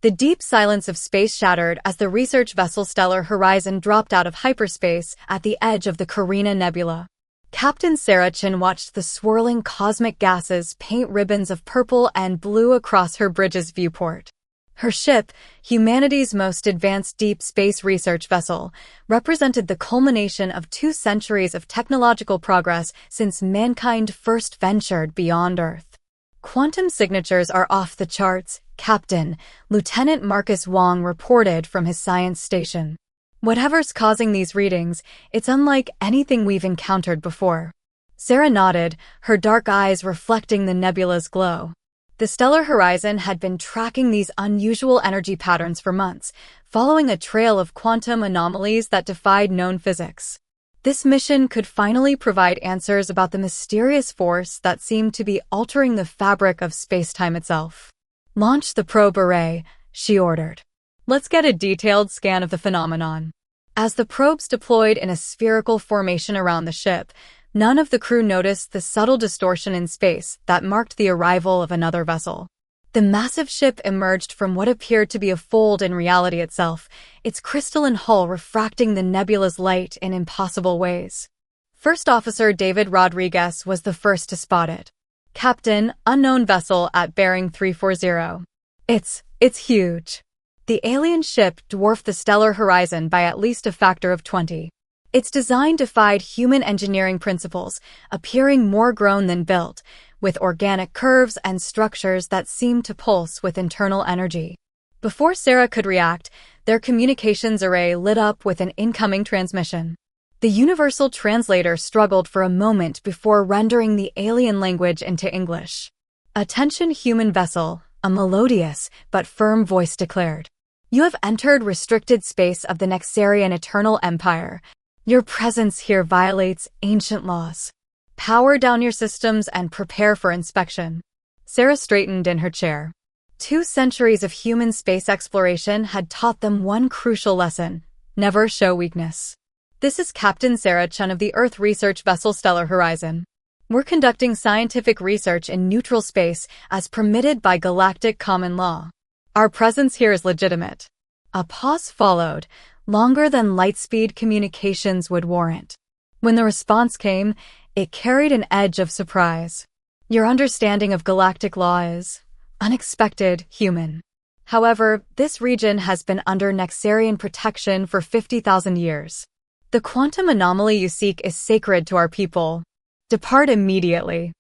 The deep silence of space shattered as the research vessel Stellar Horizon dropped out of hyperspace at the edge of the Carina Nebula. Captain Sarah Chin watched the swirling cosmic gases paint ribbons of purple and blue across her bridge's viewport. Her ship, humanity's most advanced deep space research vessel, represented the culmination of 2 centuries of technological progress since mankind first ventured beyond Earth. Quantum signatures are off the charts, Captain, Lieutenant Marcus Wong reported from his science station. Whatever's causing these readings, it's unlike anything we've encountered before. Sarah nodded, her dark eyes reflecting the nebula's glow. The Stellar Horizon had been tracking these unusual energy patterns for months, following a trail of quantum anomalies that defied known physics. This mission could finally provide answers about the mysterious force that seemed to be altering the fabric of space-time itself. "Launch the probe array," she ordered. "Let's get a detailed scan of the phenomenon." As the probes deployed in a spherical formation around the ship, none of the crew noticed the subtle distortion in space that marked the arrival of another vessel. The massive ship emerged from what appeared to be a fold in reality itself, its crystalline hull refracting the nebula's light in impossible ways. First Officer David Rodriguez was the first to spot it. "Captain, unknown vessel at bearing 340. It's huge." The alien ship dwarfed the Stellar Horizon by at least a factor of 20. Its design defied human engineering principles, appearing more grown than built, with organic curves and structures that seemed to pulse with internal energy. Before Sarah could react, their communications array lit up with an incoming transmission. The universal translator struggled for a moment before rendering the alien language into English. "Attention human vessel," a melodious but firm voice declared. "You have entered restricted space of the Nexarian Eternal Empire. Your presence here violates ancient laws. Power down your systems and prepare for inspection." Sarah straightened in her chair. 2 centuries of human space exploration had taught them one crucial lesson: never show weakness. "This is Captain Sarah Chun of the Earth research vessel Stellar Horizon. We're conducting scientific research in neutral space as permitted by galactic common law. Our presence here is legitimate." A pause followed, longer than lightspeed communications would warrant. When the response came, it carried an edge of surprise. "Your understanding of galactic law is unexpected, human. However, this region has been under Nexarian protection for 50,000 years. The quantum anomaly you seek is sacred to our people. Depart immediately."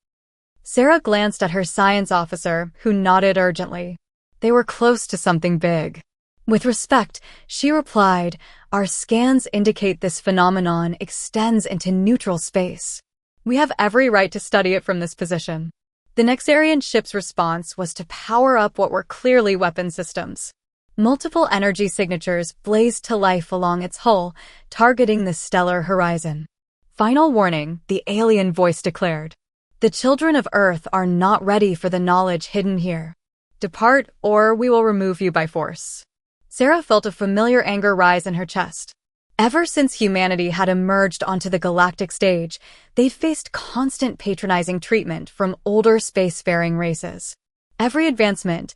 Sarah glanced at her science officer, who nodded urgently. They were close to something big. With respect, she replied, "Our scans indicate this phenomenon extends into neutral space. We have every right to study it from this position." The Nexarian ship's response was to power up what were clearly weapon systems. Multiple energy signatures blazed to life along its hull, targeting the Stellar Horizon. "Final warning," the alien voice declared. "The children of Earth are not ready for the knowledge hidden here. Depart, or we will remove you by force." Sarah felt a familiar anger rise in her chest. Ever since humanity had emerged onto the galactic stage, they'd faced constant patronizing treatment from older spacefaring races. Every advancement,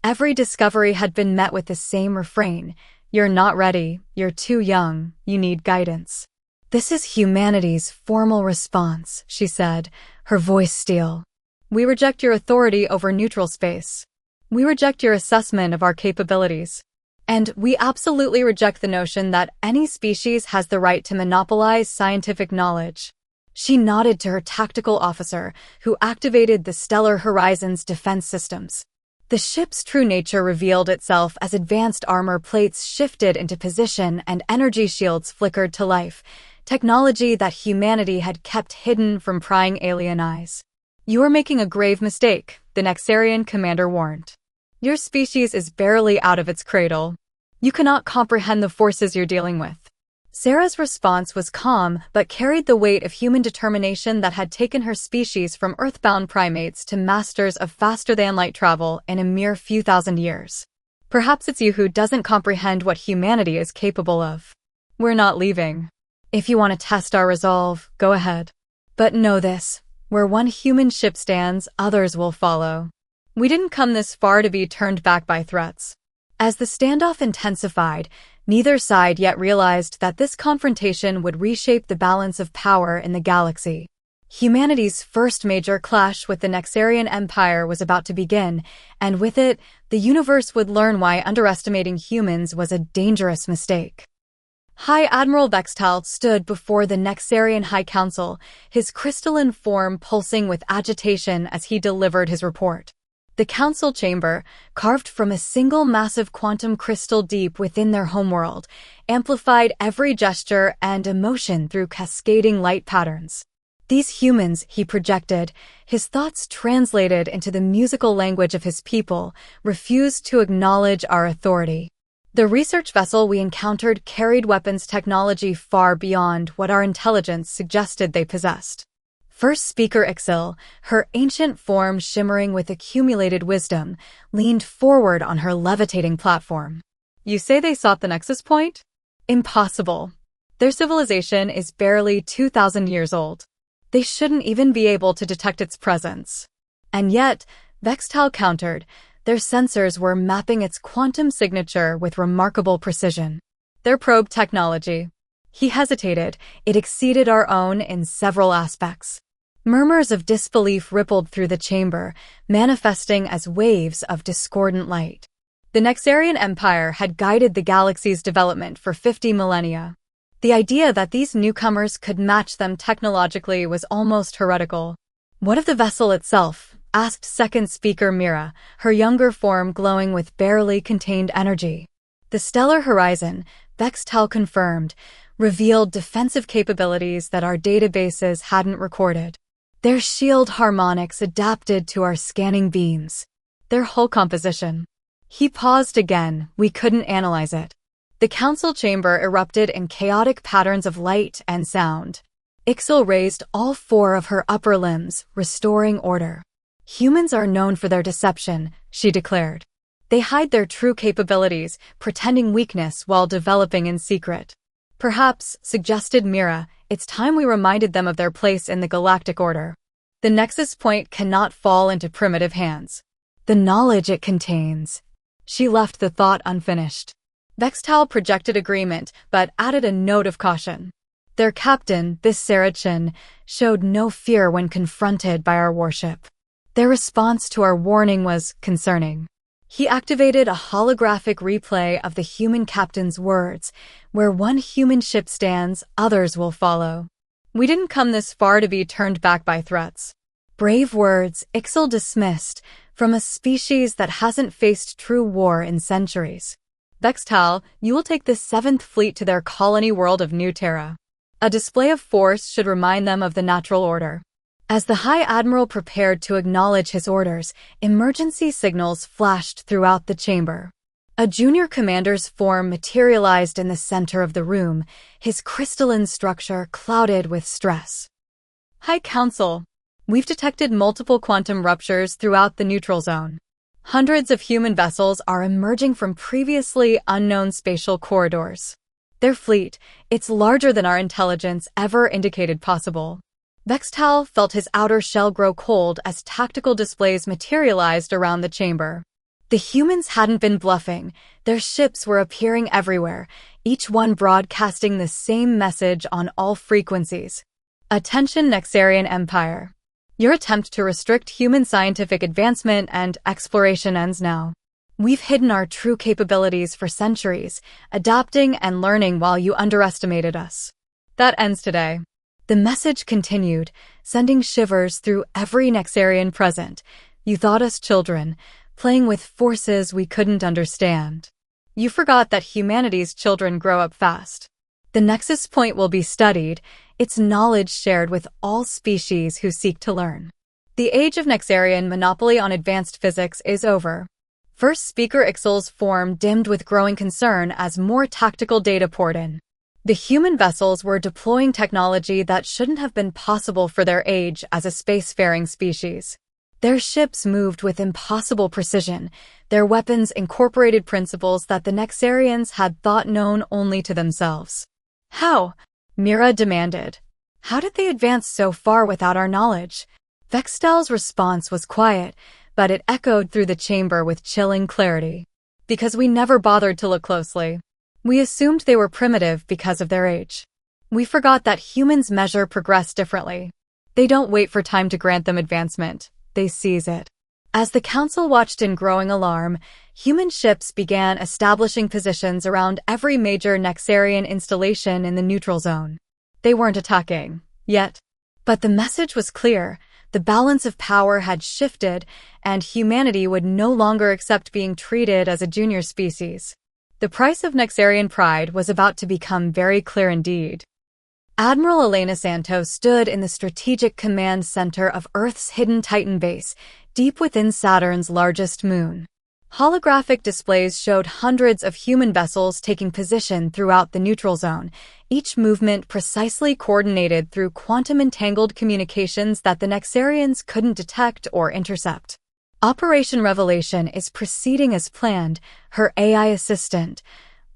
every discovery had been met with the same refrain: "You're not ready, you're too young, you need guidance." "This is humanity's formal response," she said, her voice steel. "We reject your authority over neutral space. We reject your assessment of our capabilities. And we absolutely reject the notion that any species has the right to monopolize scientific knowledge." She nodded to her tactical officer, who activated the Stellar Horizon's defense systems. The ship's true nature revealed itself as advanced armor plates shifted into position and energy shields flickered to life, technology that humanity had kept hidden from prying alien eyes. "You are making a grave mistake," the Nexarian commander warned. "Your species is barely out of its cradle. You cannot comprehend the forces you're dealing with." Sarah's response was calm but carried the weight of human determination that had taken her species from earthbound primates to masters of faster-than-light travel in a mere few thousand years. "Perhaps it's you who doesn't comprehend what humanity is capable of. We're not leaving. If you want to test our resolve, go ahead. But know this, where one human ship stands, others will follow. We didn't come this far to be turned back by threats." As the standoff intensified, neither side yet realized that this confrontation would reshape the balance of power in the galaxy. Humanity's first major clash with the Nexarian Empire was about to begin, and with it, the universe would learn why underestimating humans was a dangerous mistake. High Admiral Vextal stood before the Nexarian High Council, his crystalline form pulsing with agitation as he delivered his report. The council chamber, carved from a single massive quantum crystal deep within their homeworld, amplified every gesture and emotion through cascading light patterns. These humans, he projected, his thoughts translated into the musical language of his people, refused to acknowledge our authority. The research vessel we encountered carried weapons technology far beyond what our intelligence suggested they possessed. First Speaker Ixil, her ancient form shimmering with accumulated wisdom, leaned forward on her levitating platform. You say they sought the nexus point? Impossible. Their civilization is barely 2,000 years old. They shouldn't even be able to detect its presence. And yet, Vextal countered, their sensors were mapping its quantum signature with remarkable precision. Their probe technology. He hesitated. It exceeded our own in several aspects. Murmurs of disbelief rippled through the chamber, manifesting as waves of discordant light. The Nexarian Empire had guided the galaxy's development for 50 millennia. The idea that these newcomers could match them technologically was almost heretical. What of the vessel itself? Asked Second Speaker Mira, her younger form glowing with barely contained energy. The stellar horizon, Vextal confirmed, revealed defensive capabilities that our databases hadn't recorded. Their shield harmonics adapted to our scanning beams. Their hull composition. He paused again, we couldn't analyze it. The council chamber erupted in chaotic patterns of light and sound. Ixil raised all 4 of her upper limbs, restoring order. Humans are known for their deception, she declared. They hide their true capabilities, pretending weakness while developing in secret. Perhaps, suggested Mira, it's time we reminded them of their place in the galactic order. The nexus point cannot fall into primitive hands. The knowledge it contains. She left the thought unfinished. Vextal projected agreement, but added a note of caution. Their captain, this Saracen, showed no fear when confronted by our warship. Their response to our warning was concerning. He activated a holographic replay of the human captain's words, where one human ship stands, others will follow. We didn't come this far to be turned back by threats. Brave words, Ixil dismissed, from a species that hasn't faced true war in centuries. Vextal, you will take the 7th Fleet to their colony world of New Terra. A display of force should remind them of the natural order. As the High Admiral prepared to acknowledge his orders, emergency signals flashed throughout the chamber. A junior commander's form materialized in the center of the room, his crystalline structure clouded with stress. High Council, we've detected multiple quantum ruptures throughout the neutral zone. Hundreds of human vessels are emerging from previously unknown spatial corridors. Their fleet, it's larger than our intelligence ever indicated possible. Vextal felt his outer shell grow cold as tactical displays materialized around the chamber. The humans hadn't been bluffing. Their ships were appearing everywhere, each one broadcasting the same message on all frequencies. Attention Nexarian Empire. Your attempt to restrict human scientific advancement and exploration ends now. We've hidden our true capabilities for centuries, adapting and learning while you underestimated us. That ends today. The message continued, sending shivers through every Nexarian present. You thought us children, playing with forces we couldn't understand. You forgot that humanity's children grow up fast. The nexus point will be studied, its knowledge shared with all species who seek to learn. The age of Nexarian monopoly on advanced physics is over. First Speaker Ixil's form dimmed with growing concern as more tactical data poured in. The human vessels were deploying technology that shouldn't have been possible for their age as a spacefaring species. Their ships moved with impossible precision. Their weapons incorporated principles that the Nexarians had thought known only to themselves. How? Mira demanded. How did they advance so far without our knowledge? Vextal's response was quiet, but it echoed through the chamber with chilling clarity. Because we never bothered to look closely. We assumed they were primitive because of their age. We forgot that humans measure progress differently. They don't wait for time to grant them advancement. They seize it. As the Council watched in growing alarm, human ships began establishing positions around every major Nexarian installation in the neutral zone. They weren't attacking, yet. But the message was clear. The balance of power had shifted, and humanity would no longer accept being treated as a junior species. The price of Nexarian pride was about to become very clear indeed. Admiral Elena Santos stood in the strategic command center of Earth's hidden Titan base, deep within Saturn's largest moon. Holographic displays showed hundreds of human vessels taking position throughout the neutral zone, each movement precisely coordinated through quantum-entangled communications that the Nexarians couldn't detect or intercept. Operation Revelation is proceeding as planned, her AI assistant,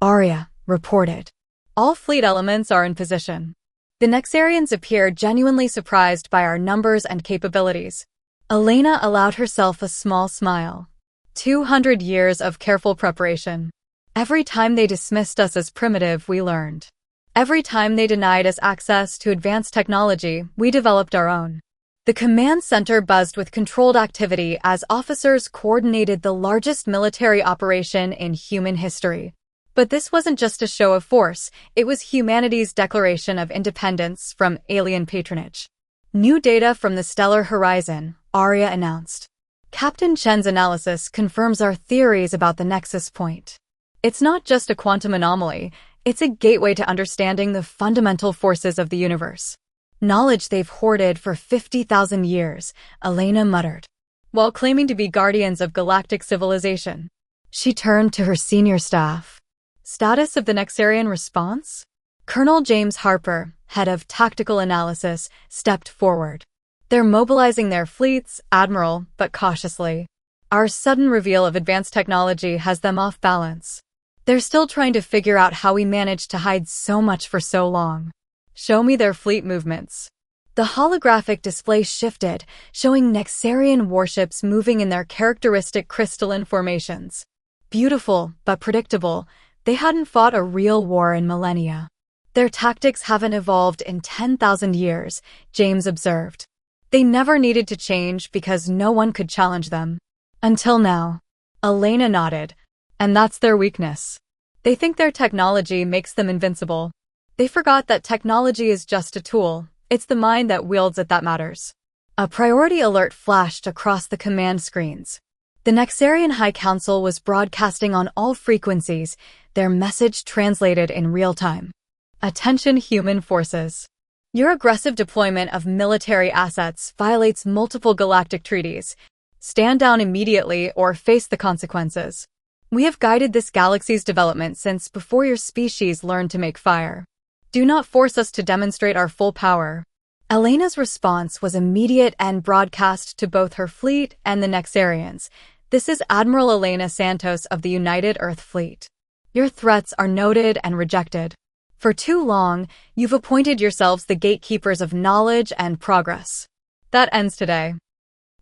Arya, reported. All fleet elements are in position. The Nexarians appeared genuinely surprised by our numbers and capabilities. Elena allowed herself a small smile. 200 years of careful preparation. Every time they dismissed us as primitive, we learned. Every time they denied us access to advanced technology, we developed our own. The command center buzzed with controlled activity as officers coordinated the largest military operation in human history. But this wasn't just a show of force, it was humanity's declaration of independence from alien patronage. New data from the stellar horizon, Arya announced. Captain Chen's analysis confirms our theories about the nexus point. It's not just a quantum anomaly, it's a gateway to understanding the fundamental forces of the universe. Knowledge they've hoarded for 50,000 years, Elena muttered. While claiming to be guardians of galactic civilization, she turned to her senior staff. Status of the Nexarian response? Colonel James Harper, head of tactical analysis, stepped forward. They're mobilizing their fleets, Admiral, but cautiously. Our sudden reveal of advanced technology has them off balance. They're still trying to figure out how we managed to hide so much for so long. Show me their fleet movements. The holographic display shifted, showing Nexarian warships moving in their characteristic crystalline formations. Beautiful, but predictable, they hadn't fought a real war in millennia. Their tactics haven't evolved in 10,000 years, James observed. They never needed to change because no one could challenge them. Until now. Elena nodded. And that's their weakness. They think their technology makes them invincible. They forgot that technology is just a tool. It's the mind that wields it that matters. A priority alert flashed across the command screens. The Nexarian High Council was broadcasting on all frequencies, their message translated in real time. Attention human forces. Your aggressive deployment of military assets violates multiple galactic treaties. Stand down immediately or face the consequences. We have guided this galaxy's development since before your species learned to make fire. Do not force us to demonstrate our full power. Elena's response was immediate and broadcast to both her fleet and the Nexarians. This is Admiral Elena Santos of the United Earth Fleet. Your threats are noted and rejected. For too long, you've appointed yourselves the gatekeepers of knowledge and progress. That ends today.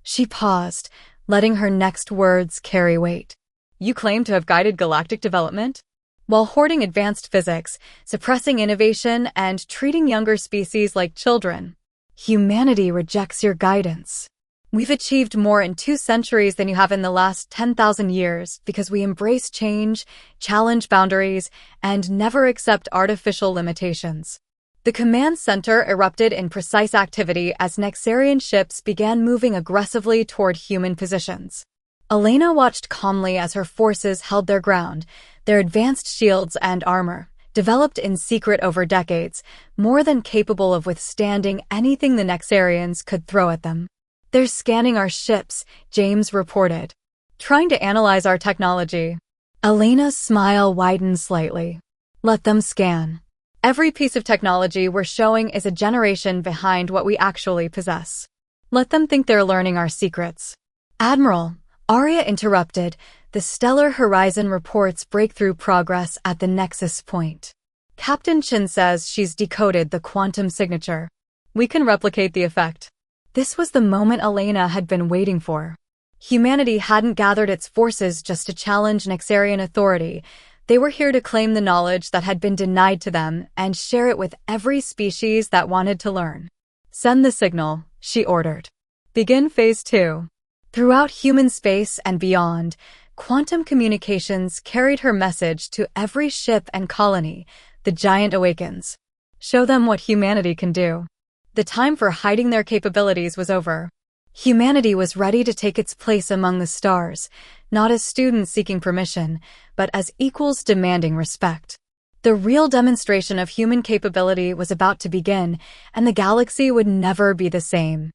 She paused, letting her next words carry weight. You claim to have guided galactic development? While hoarding advanced physics, suppressing innovation, and treating younger species like children. Humanity rejects your guidance. We've achieved more in 2 centuries than you have in the last 10,000 years because we embrace change, challenge boundaries, and never accept artificial limitations. The command center erupted in precise activity as Nexarian ships began moving aggressively toward human positions. Elena watched calmly as her forces held their ground, their advanced shields and armor, developed in secret over decades, more than capable of withstanding anything the Nexarians could throw at them. They're scanning our ships, James reported. Trying to analyze our technology. Elena's smile widened slightly. Let them scan. Every piece of technology we're showing is a generation behind what we actually possess. Let them think they're learning our secrets. Admiral, Arya interrupted, the stellar horizon reports breakthrough progress at the nexus point. Captain Chen says she's decoded the quantum signature. We can replicate the effect. This was the moment Elena had been waiting for. Humanity hadn't gathered its forces just to challenge Nexarian authority. They were here to claim the knowledge that had been denied to them and share it with every species that wanted to learn. Send the signal, she ordered. Begin Phase 2. Throughout human space and beyond, quantum communications carried her message to every ship and colony. The giant awakens. Show them what humanity can do. The time for hiding their capabilities was over. Humanity was ready to take its place among the stars, not as students seeking permission, but as equals demanding respect. The real demonstration of human capability was about to begin, and the galaxy would never be the same.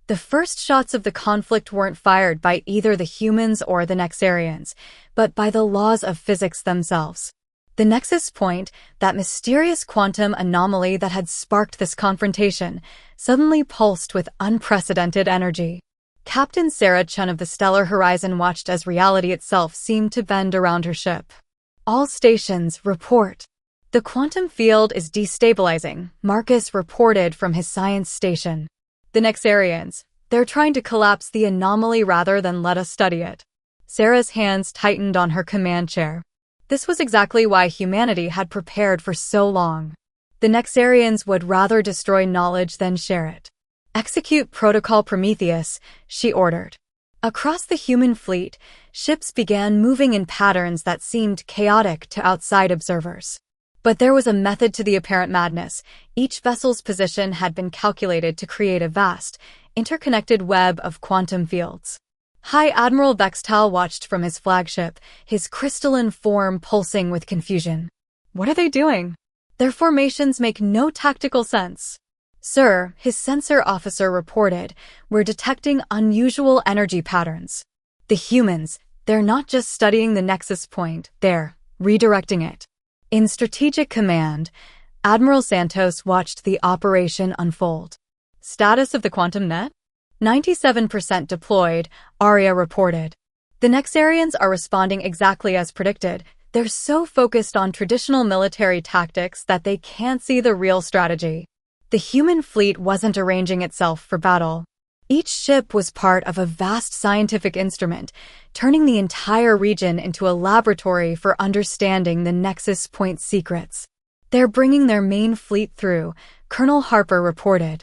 The first shots of the conflict weren't fired by either the humans or the Nexarians, but by the laws of physics themselves. The nexus point, that mysterious quantum anomaly that had sparked this confrontation, suddenly pulsed with unprecedented energy. Captain Sarah Chun of the Stellar Horizon watched as reality itself seemed to bend around her ship. All stations, report. The quantum field is destabilizing, Marcus reported from his science station. The Nexarians, they're trying to collapse the anomaly rather than let us study it. Sarah's hands tightened on her command chair. This was exactly why humanity had prepared for so long. The Nexarians would rather destroy knowledge than share it. Execute Protocol Prometheus, she ordered. Across the human fleet, ships began moving in patterns that seemed chaotic to outside observers. But there was a method to the apparent madness. Each vessel's position had been calculated to create a vast, interconnected web of quantum fields. High Admiral Vextal watched from his flagship, his crystalline form pulsing with confusion. What are they doing? Their formations make no tactical sense. Sir, his sensor officer reported, we're detecting unusual energy patterns. The humans, they're not just studying the nexus point, they're redirecting it. In strategic command, Admiral Santos watched the operation unfold. Status of the quantum net? 97% deployed, Arya reported. The Nexarians are responding exactly as predicted. They're so focused on traditional military tactics that they can't see the real strategy. The human fleet wasn't arranging itself for battle. Each ship was part of a vast scientific instrument, turning the entire region into a laboratory for understanding the Nexus Point secrets. They're bringing their main fleet through, Colonel Harper reported.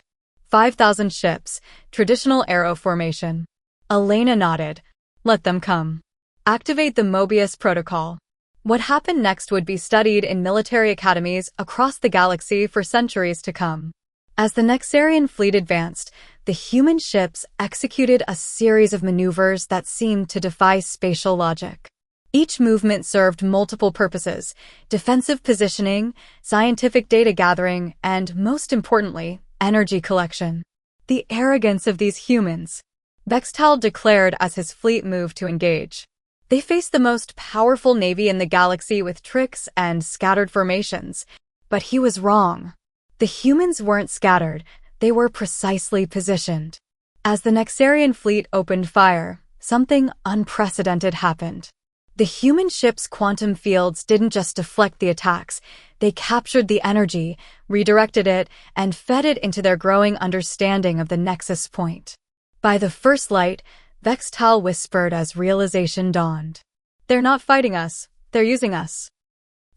5,000 ships, traditional arrow formation. Elena nodded. Let them come. Activate the Mobius Protocol. What happened next would be studied in military academies across the galaxy for centuries to come. As the Nexarian fleet advanced, the human ships executed a series of maneuvers that seemed to defy spatial logic. Each movement served multiple purposes: defensive positioning, scientific data gathering, and, most importantly, energy collection. The arrogance of these humans, Vextal declared as his fleet moved to engage. They faced the most powerful navy in the galaxy with tricks and scattered formations. But he was wrong. The humans weren't scattered, they were precisely positioned. As the Nexarian fleet opened fire, something unprecedented happened. The human ship's quantum fields didn't just deflect the attacks, they captured the energy, redirected it, and fed it into their growing understanding of the nexus point. By the first light, Vextal whispered as realization dawned. They're not fighting us, they're using us.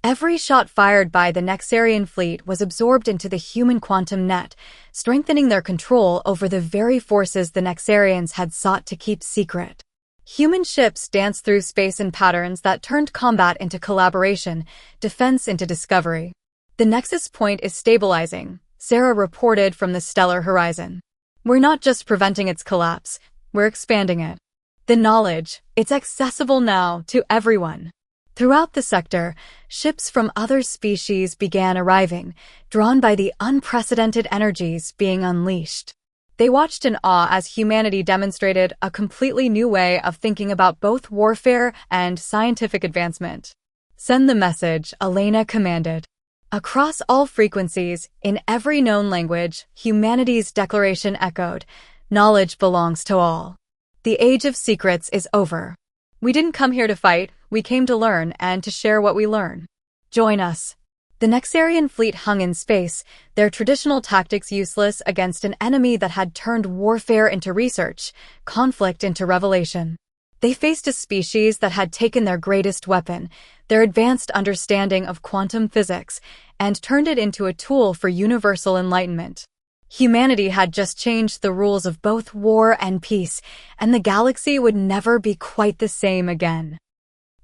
Every shot fired by the Nexarian fleet was absorbed into the human quantum net, strengthening their control over the very forces the Nexarians had sought to keep secret. Human ships danced through space in patterns that turned combat into collaboration, defense into discovery. The nexus point is stabilizing, Sarah reported from the Stellar Horizon. We're not just preventing its collapse, we're expanding it. The knowledge, it's accessible now to everyone. Throughout the sector, ships from other species began arriving, drawn by the unprecedented energies being unleashed. They watched in awe as humanity demonstrated a completely new way of thinking about both warfare and scientific advancement. Send the message, Elena commanded. Across all frequencies, in every known language, humanity's declaration echoed, knowledge belongs to all. The age of secrets is over. We didn't come here to fight, we came to learn and to share what we learn. Join us. The Nexarian fleet hung in space, their traditional tactics useless against an enemy that had turned warfare into research, conflict into revelation. They faced a species that had taken their greatest weapon, their advanced understanding of quantum physics, and turned it into a tool for universal enlightenment. Humanity had just changed the rules of both war and peace, and the galaxy would never be quite the same again.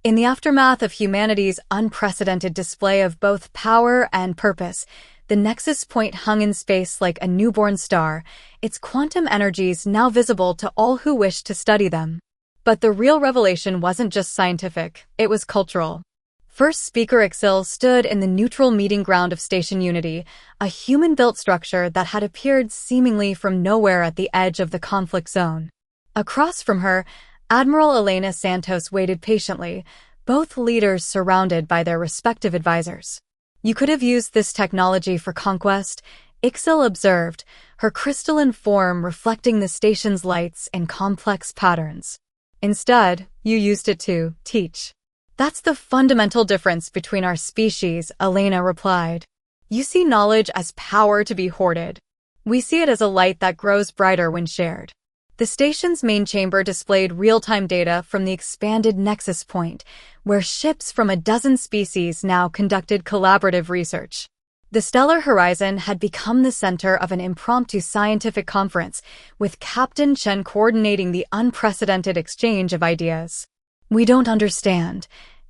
In the aftermath of humanity's unprecedented display of both power and purpose, the Nexus Point hung in space like a newborn star, its quantum energies now visible to all who wished to study them. But the real revelation wasn't just scientific, it was cultural. First Speaker Ixil stood in the neutral meeting ground of Station Unity, a human-built structure that had appeared seemingly from nowhere at the edge of the conflict zone. Across from her, Admiral Elena Santos waited patiently, both leaders surrounded by their respective advisors. "You could have used this technology for conquest," Ixil observed, her crystalline form reflecting the station's lights in complex patterns. "Instead, you used it to teach." "That's the fundamental difference between our species," Elena replied. "You see knowledge as power to be hoarded. We see it as a light that grows brighter when shared." The station's main chamber displayed real-time data from the expanded Nexus Point, where ships from a dozen species now conducted collaborative research. The stellar horizon had become the center of an impromptu scientific conference, with Captain Chen coordinating the unprecedented exchange of ideas. "We don't understand,"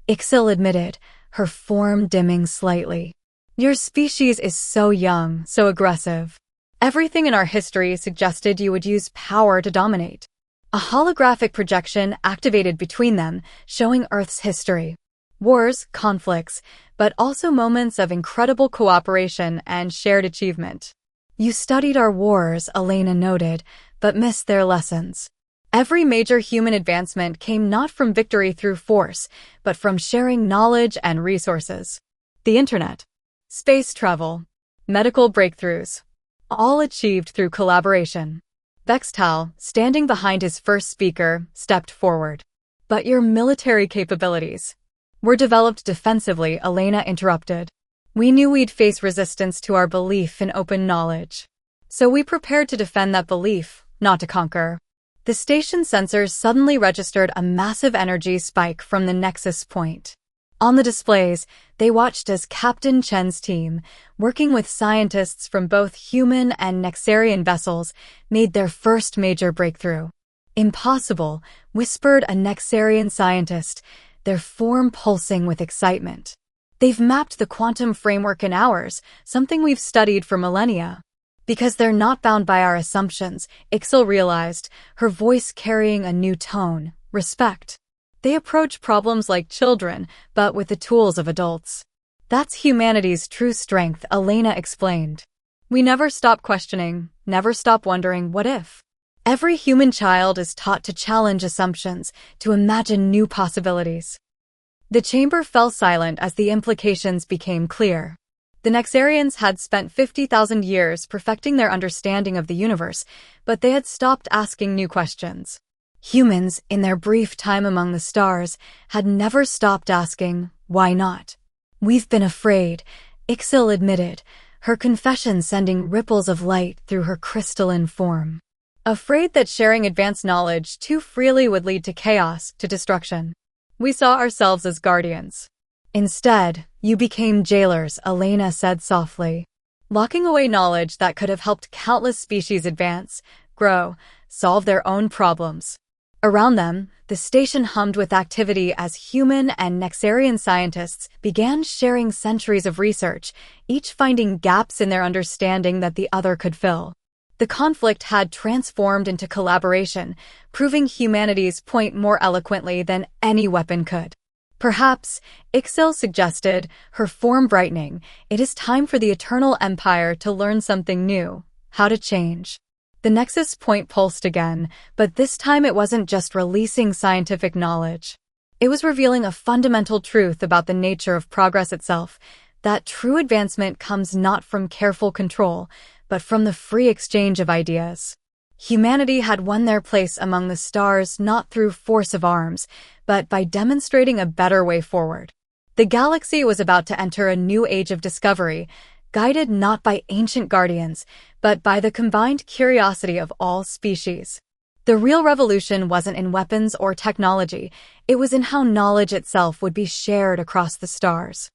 Ixil admitted, her form dimming slightly. "Your species is so young, so aggressive. Everything in our history suggested you would use power to dominate." A holographic projection activated between them, showing Earth's history. Wars, conflicts, but also moments of incredible cooperation and shared achievement. "You studied our wars," Elena noted, but missed their lessons. Every major human advancement came not from victory through force, but from sharing knowledge and resources. The internet, space travel, medical breakthroughs, all achieved through collaboration. Vextal, standing behind his first speaker, stepped forward. "But your military capabilities were developed defensively," Elena interrupted. "We knew we'd face resistance to our belief in open knowledge. So we prepared to defend that belief, not to conquer." The station sensors suddenly registered a massive energy spike from the Nexus Point. On the displays, they watched as Captain Chen's team, working with scientists from both human and Nexarian vessels, made their first major breakthrough. "Impossible," whispered a Nexarian scientist, their form pulsing with excitement. "They've mapped the quantum framework in hours, something we've studied for millennia." "Because they're not bound by our assumptions," Ixil realized, her voice carrying a new tone, respect. "They approach problems like children, but with the tools of adults. That's humanity's true strength," Elena explained. "We never stop questioning, never stop wondering what if." Every human child is taught to challenge assumptions, to imagine new possibilities. The chamber fell silent as the implications became clear. The Nexarians had spent 50,000 years perfecting their understanding of the universe, but they had stopped asking new questions. Humans, in their brief time among the stars, had never stopped asking, why not? "We've been afraid," Ixil admitted, her confession sending ripples of light through her crystalline form. "Afraid that sharing advanced knowledge too freely would lead to chaos, to destruction. We saw ourselves as guardians. Instead, you became jailers," Elena said softly, "locking away knowledge that could have helped countless species advance, grow, solve their own problems." Around them, the station hummed with activity as human and Nexarian scientists began sharing centuries of research, each finding gaps in their understanding that the other could fill. The conflict had transformed into collaboration, proving humanity's point more eloquently than any weapon could. "Perhaps," Ixil suggested, her form brightening, "it is time for the Eternal Empire to learn something new, how to change." The Nexus Point pulsed again, but this time it wasn't just releasing scientific knowledge. It was revealing a fundamental truth about the nature of progress itself, that true advancement comes not from careful control, but from the free exchange of ideas. Humanity had won their place among the stars not through force of arms, but by demonstrating a better way forward. The galaxy was about to enter a new age of discovery, guided not by ancient guardians, but by the combined curiosity of all species. The real revolution wasn't in weapons or technology, it was in how knowledge itself would be shared across the stars.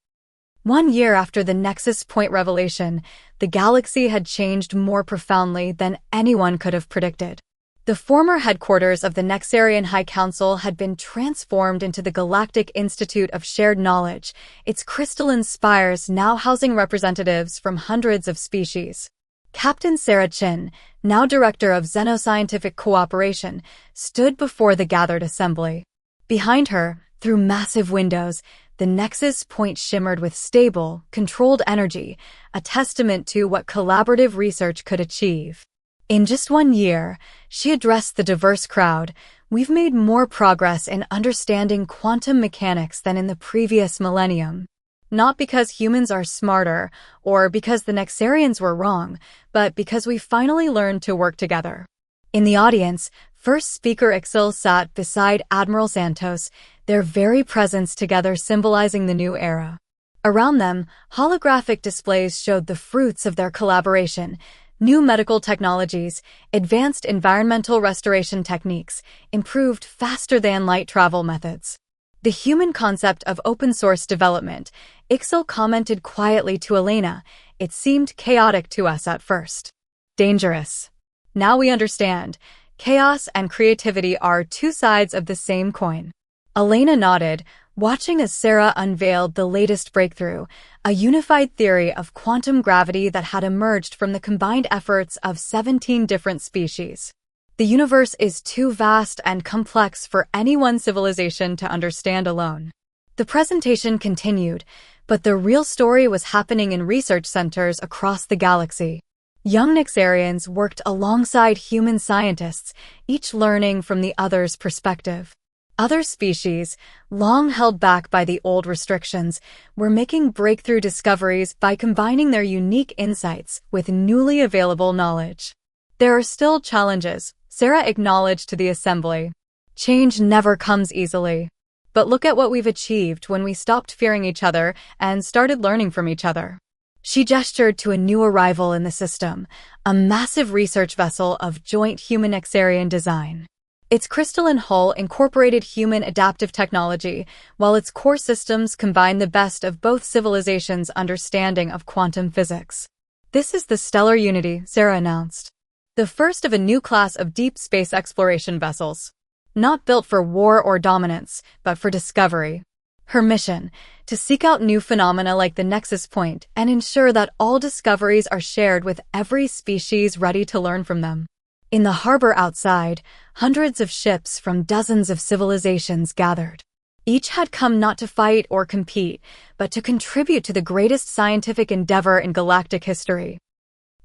1 year after the Nexus Point revelation, the galaxy had changed more profoundly than anyone could have predicted. The former headquarters of the Nexarian High Council had been transformed into the Galactic Institute of Shared Knowledge, its crystalline spires now housing representatives from hundreds of species. Captain Sarah Chin, now Director of Xenoscientific Cooperation, stood before the gathered assembly. Behind her, through massive windows, the Nexus Point shimmered with stable, controlled energy, a testament to what collaborative research could achieve. In just 1 year, she addressed the diverse crowd, we've made more progress in understanding quantum mechanics than in the previous millennium. Not because humans are smarter, or because the Nexarians were wrong, but because we finally learned to work together. In the audience, first speaker Ixil sat beside Admiral Santos, their very presence together symbolizing the new era. Around them, holographic displays showed the fruits of their collaboration, new medical technologies, advanced environmental restoration techniques, improved faster-than-light travel methods. The human concept of open-source development, Ixil commented quietly to Elena, it seemed chaotic to us at first. Dangerous. Now we understand. Chaos and creativity are two sides of the same coin. Elena nodded, watching as Sarah unveiled the latest breakthrough, a unified theory of quantum gravity that had emerged from the combined efforts of 17 different species. The universe is too vast and complex for any one civilization to understand alone. The presentation continued, but the real story was happening in research centers across the galaxy. Young Nexarians worked alongside human scientists, each learning from the other's perspective. Other species, long held back by the old restrictions, were making breakthrough discoveries by combining their unique insights with newly available knowledge. There are still challenges, Sarah acknowledged to the assembly. Change never comes easily. But look at what we've achieved when we stopped fearing each other and started learning from each other. She gestured to a new arrival in the system, a massive research vessel of joint human-Nexarian design. Its crystalline hull incorporated human adaptive technology, while its core systems combined the best of both civilizations' understanding of quantum physics. This is the Stellar Unity, Sarah announced. The first of a new class of deep space exploration vessels. Not built for war or dominance, but for discovery. Her mission, to seek out new phenomena like the Nexus Point and ensure that all discoveries are shared with every species ready to learn from them. In the harbor outside, hundreds of ships from dozens of civilizations gathered. Each had come not to fight or compete, but to contribute to the greatest scientific endeavor in galactic history.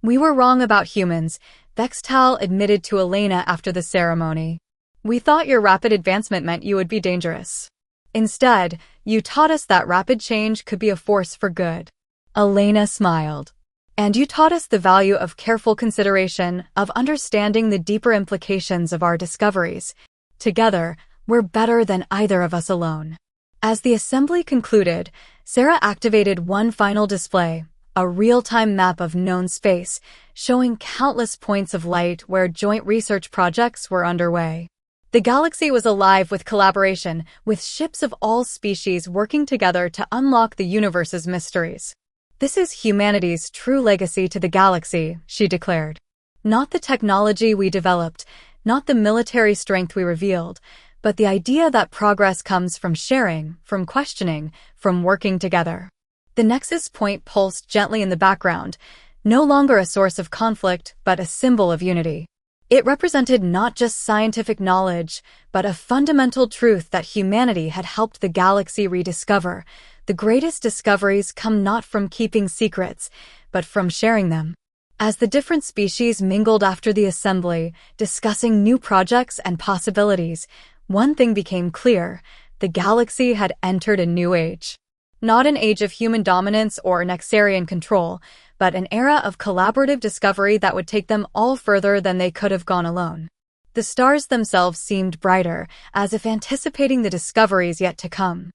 We were wrong about humans, Vextal admitted to Elena after the ceremony. We thought your rapid advancement meant you would be dangerous. Instead, you taught us that rapid change could be a force for good. Elena smiled. And you taught us the value of careful consideration, of understanding the deeper implications of our discoveries. Together, we're better than either of us alone. As the assembly concluded, Sarah activated one final display, a real-time map of known space, showing countless points of light where joint research projects were underway. The galaxy was alive with collaboration, with ships of all species working together to unlock the universe's mysteries. This is humanity's true legacy to the galaxy, she declared. Not the technology we developed, not the military strength we revealed, but the idea that progress comes from sharing, from questioning, from working together. The Nexus Point pulsed gently in the background, no longer a source of conflict, but a symbol of unity. It represented not just scientific knowledge, but a fundamental truth that humanity had helped the galaxy rediscover. The greatest discoveries come not from keeping secrets, but from sharing them. As the different species mingled after the assembly, discussing new projects and possibilities, one thing became clear: the galaxy had entered a new age. Not an age of human dominance or Nexarian control, but an era of collaborative discovery that would take them all further than they could have gone alone. The stars themselves seemed brighter, as if anticipating the discoveries yet to come.